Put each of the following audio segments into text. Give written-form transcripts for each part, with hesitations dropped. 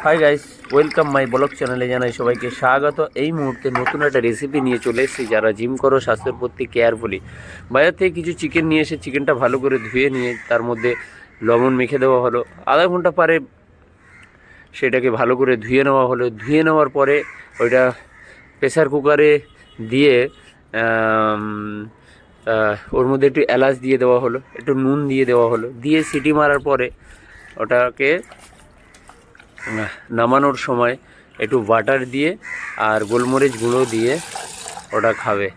Hi guys, welcome my blog চ্যানেলে জানাই সবাইকে স্বাগত। এই মুহূর্তে নতুন একটা রেসিপি নিয়ে চলে এসেছি। যারা জিম করো, স্বাস্থ্যের প্রতি কেয়ারফুলি, বাজার থেকে কিছু চিকেন নিয়ে এসে চিকেনটা ভালো করে ধুয়ে নিয়ে তার মধ্যে লবণ মেখে দেওয়া হলো। আধা ঘন্টা পরে সেটাকে ভালো করে ধুয়ে নেওয়া হলো। ধুয়ে নেওয়ার পরে ওইটা প্রেসার কুকারে দিয়ে ওর মধ্যে একটু এলাচ দিয়ে দেওয়া হলো, একটু নুন দিয়ে দেওয়া হলো, দিয়ে সিটি মারার পরে ওটাকে নামানোর সময় একটু বাটার দিয়ে আর গোলমরিচ গুঁড়ো দিয়ে ওটা খাবে।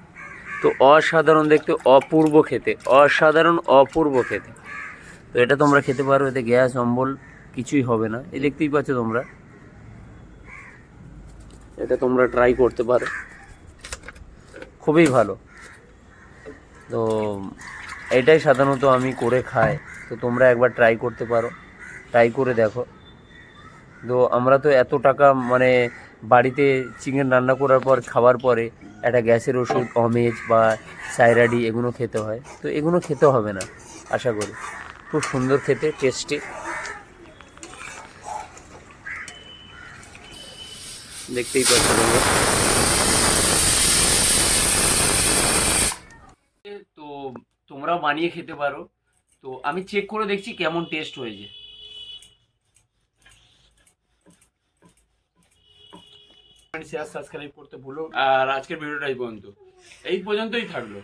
তো অসাধারণ দেখতে, অপূর্ব খেতে, অসাধারণ অপূর্ব খেতে। তো এটা তোমরা খেতে পারো, এতে গ্যাস অম্বল কিছুই হবে না। এই দেখতেই পাচ্ছ তোমরা, এটা তোমরা ট্রাই করতে পারো, খুবই ভালো। তো এটাই সাধারণত আমি করে খাই, তো তোমরা একবার ট্রাই করতে পারো, ট্রাই করে দেখো। তো আমরা তো এত টাকা মানে বাড়িতে চিকেন রান্না করার পর খাওয়ার পরে একটা গ্যাসের ওষুধ অমেজ বা সাইরাডি এগুলো খেতে হয়, তো এগুলো খেতে হবে না আশা করি। খুব সুন্দর খেতে, টেস্টি, দেখতেই পাচ্ছ তোমরা। তো তোমরাও বানিয়ে খেতে পারো। তো আমি চেক করে দেখছি কেমন টেস্ট হয়েছে। শেয়ার সাবস্ক্রাইব করতে ভুলো। আর আজকের ভিডিওটা এই পর্যন্তই থাকলো।